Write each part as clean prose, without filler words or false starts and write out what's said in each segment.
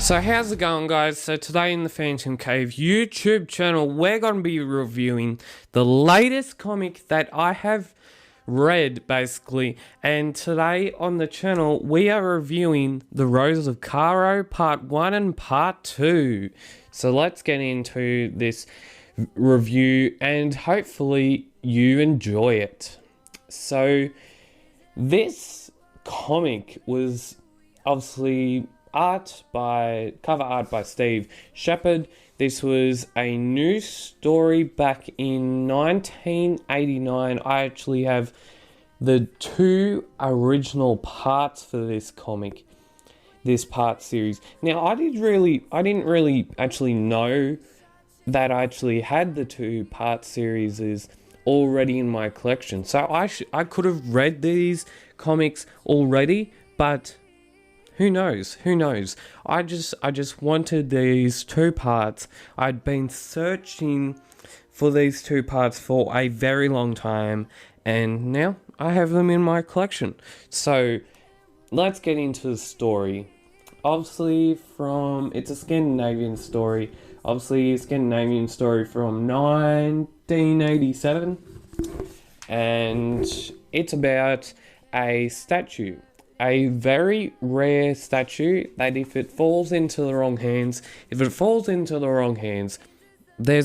So how's it going, guys? So today in the Phantom Cave YouTube channel, we're going to be reviewing the latest comic that I have read, basically. And today on the channel, we are reviewing The Rose of Cairo Part 1 and Part 2. So let's get into this review and hopefully you enjoy it. So this comic was obviously cover art by Steve Shepard. This was a new story back in 1989. I actually have the two original parts for this comic, this part series. Now I didn't really actually know that I actually had the two part series already in my collection. So I could have read these comics already, but who knows? I just wanted these two parts. I'd been searching for these two parts for a very long time, and now I have them in my collection. So let's get into the story. Obviously it's a Scandinavian story. Obviously a Scandinavian story from 1987. And it's about a statue. A very rare statue that if it falls into the wrong hands, there's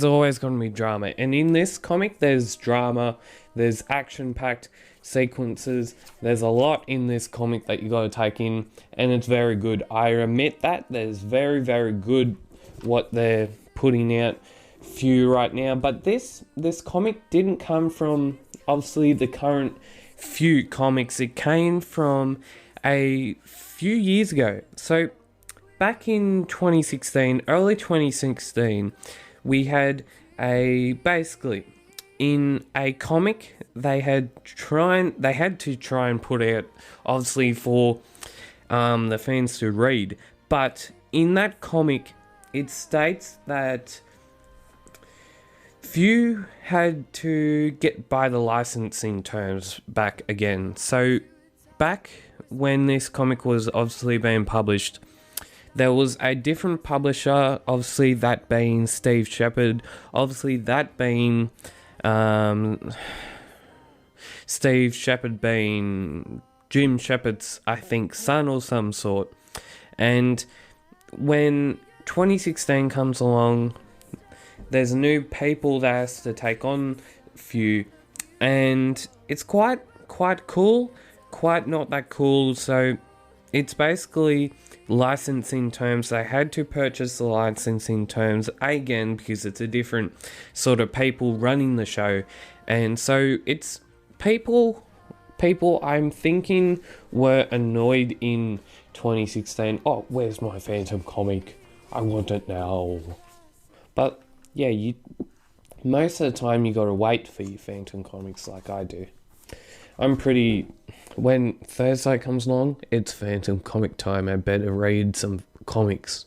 always going to be drama. And in this comic, there's drama, there's action-packed sequences, there's a lot in this comic that you got to take in, and it's very good. I admit that there's very, very good what they're putting out for you right now. But this comic didn't come from, obviously, the current few comics. It came from a few years ago. So back in 2016, early 2016, we had basically in a comic they had to try and put out, obviously, for the fans to read. But in that comic, it states that few had to get by the licensing terms back again. So back when this comic was obviously being published, there was a different publisher, obviously that being Steve Shepard, obviously that being Steve Shepard being Jim Shepard's, I think, son or some sort. And when 2016 comes along, there's new people that has to take on few, and it's quite cool, quite not that cool. So it's basically licensing terms. They had to purchase the licensing terms again because it's a different sort of people running the show, and so it's people I'm thinking were annoyed in 2016. Oh, where's my Phantom comic? I want it now. But yeah, most of the time you gotta wait for your Phantom comics like I do. When Thursday comes along, it's Phantom comic time. I better read some comics.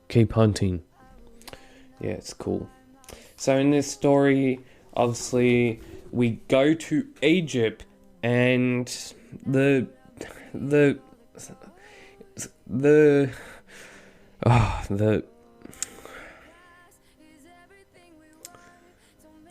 Keep hunting. Yeah, it's cool. So in this story, obviously, we go to Egypt, and the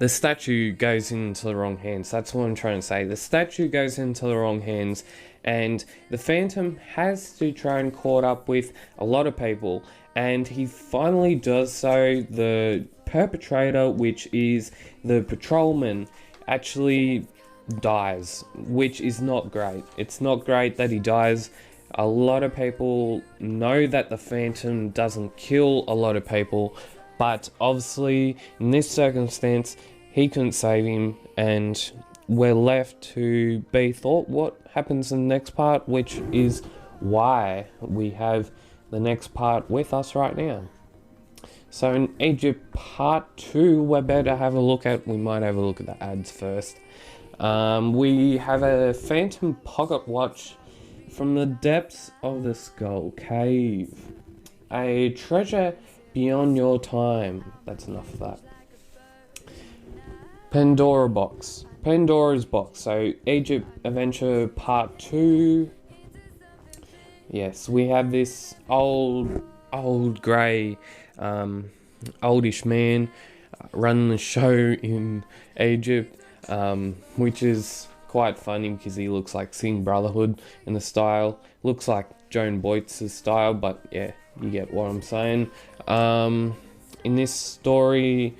statue goes into the wrong hands. That's what I'm trying to say. The statue goes into the wrong hands, and the Phantom has to try and caught up with a lot of people, and he finally does so. The perpetrator, which is the patrolman, actually dies, which is not great. It's not great that he dies. A lot of people know that the Phantom doesn't kill a lot of people, but obviously in this circumstance he couldn't save him, and we're left to be thought what happens in the next part, which is why we have the next part with us right now. So in Egypt Part 2, we might have a look at the ads first. We have a Phantom pocket watch from the depths of the Skull Cave. A treasure beyond your time. That's enough of that. Pandora's box. So Egypt Adventure Part 2. Yes, we have this old grey, oldish man running the show in Egypt, which is quite funny because he looks like Sing Brotherhood in the style. Looks like Joan Boyce's style, but yeah, you get what I'm saying. In this story,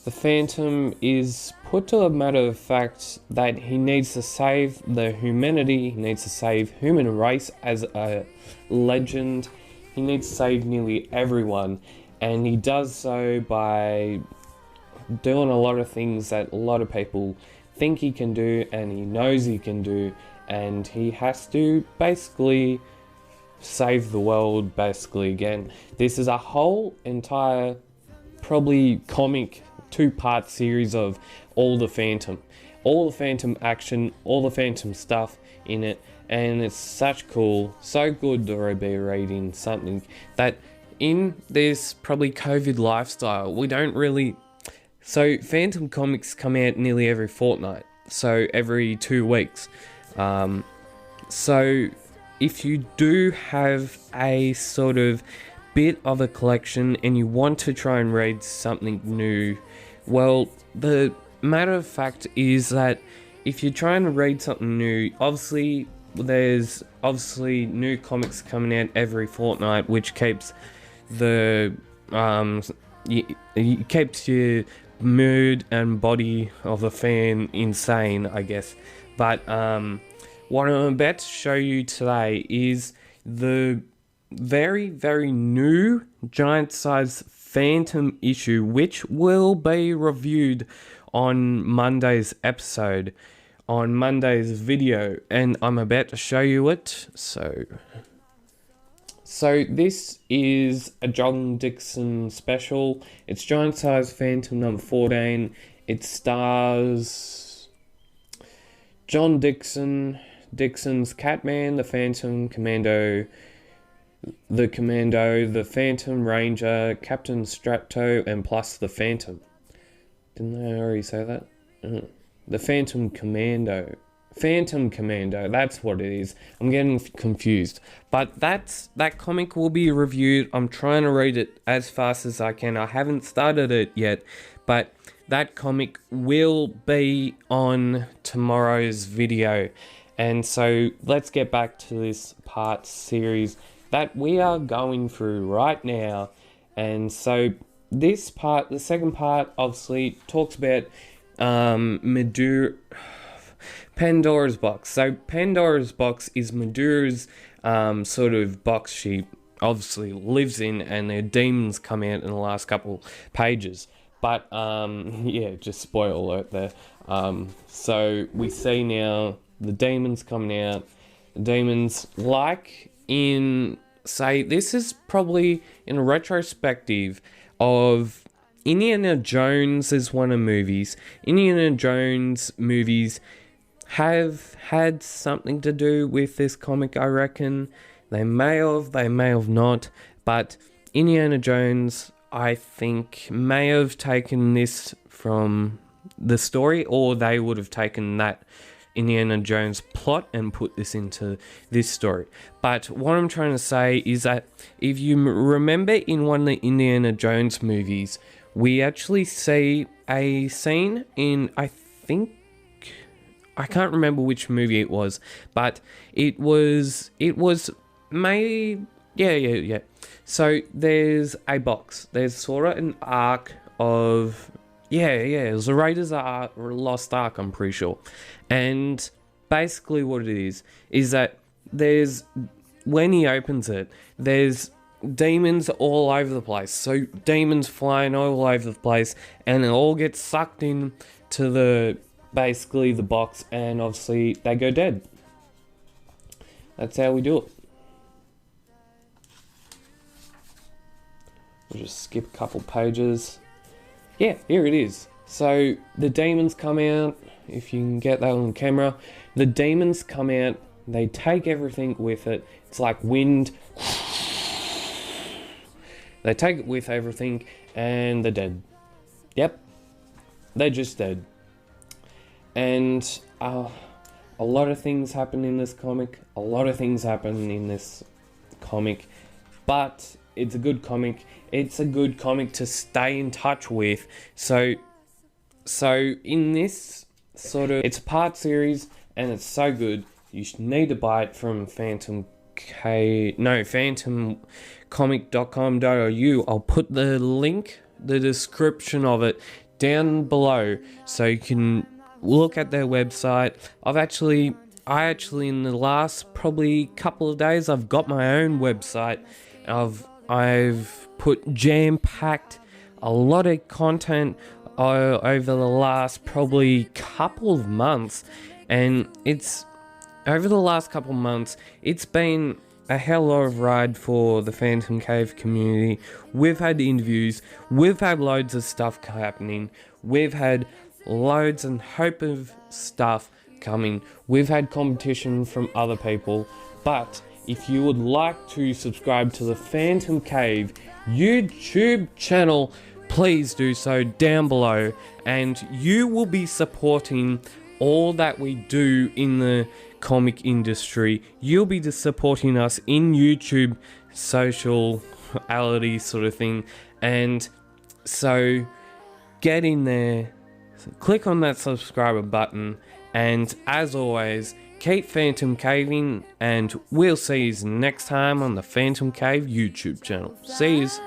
the Phantom is put to a matter of fact that he needs to save the humanity, he needs to save human race as a legend. He needs to save nearly everyone, and he does so by doing a lot of things that a lot of people think he can do and he knows he can do, and he has to basically save the world basically again. This is a whole entire probably comic 2-part series of all the Phantom action, all the Phantom stuff in it, and it's so good to be reading something that in this probably COVID lifestyle we don't really. So Phantom comics come out nearly every fortnight, so every 2 weeks. So if you do have a sort of bit of a collection and you want to try and read something new, well, the matter of fact is that if you're trying to read something new, obviously there's new comics coming out every fortnight, which keeps the keeps your mood and body of a fan insane, I guess. But what I'm about to show you today is the very, very new giant size Phantom issue, which will be reviewed on Monday's episode, on Monday's video, and I'm about to show you it. So this is a John Dixon special. It's giant size Phantom number 14. It stars John Dixon's Catman, the Phantom Commando, the Phantom Ranger, Captain Strato, and plus the Phantom. Didn't I already say that? The Phantom Commando, that's what it is. I'm getting confused. But that comic will be reviewed. I'm trying to read it as fast as I can. I haven't started it yet, but that comic will be on tomorrow's video. And so let's get back to this part series that we are going through right now. And so this part, the second part, obviously talks about Pandora's box. So Pandora's box is Medusa's sort of box she obviously lives in, and their demons come out in the last couple pages. But yeah, just spoiler alert there. So we see now the demons coming out. The demons, like in, say, this is probably in a retrospective of Indiana Jones is one of movies. Indiana Jones movies have had something to do with this comic, I reckon. They may have not, but Indiana Jones, I think, may have taken this from the story, or they would have taken that Indiana Jones plot and put this into this story. But what I'm trying to say is that if you remember in one of the Indiana Jones movies, we actually see a scene in, I can't remember which movie it was, but it was made, yeah. So there's a box. There's sort of an arc of, it was the Raiders Lost Ark, I'm pretty sure. And basically what it is that there's, when he opens it, there's demons all over the place. So demons flying all over the place, and it all gets sucked in to the box, and obviously they go dead. That's how we do it. We'll just skip a couple pages. Yeah, here it is. So the demons come out. If you can get that on camera, the demons come out. They take everything with it. It's like wind. They take it with everything, and they're dead. Yep, they're just dead. And a lot of things happen in this comic. A lot of things happen in this comic, but it's a good comic. It's a good comic to stay in touch with. So in this sort of, it's a part series and it's so good. You should need to buy it from phantomcomic.com.au. I'll put the link, the description of it down below so you can look at their website. I actually in the last probably couple of days I've got my own website. I've put jam-packed a lot of content over the last probably couple of months, and it's been a hell of a ride for the Phantom Cave community. We've had interviews, we've had loads of stuff happening, we've had loads and hope of stuff coming, we've had competition from other people. But if you would like to subscribe to the Phantom Cave YouTube channel, please do so down below, and you will be supporting all that we do in the comic industry. You'll be supporting us in YouTube sociality sort of thing, and so get in there, click on that subscriber button, and as always, keep Phantom Caving, and we'll see you next time on the Phantom Cave YouTube channel. See yous.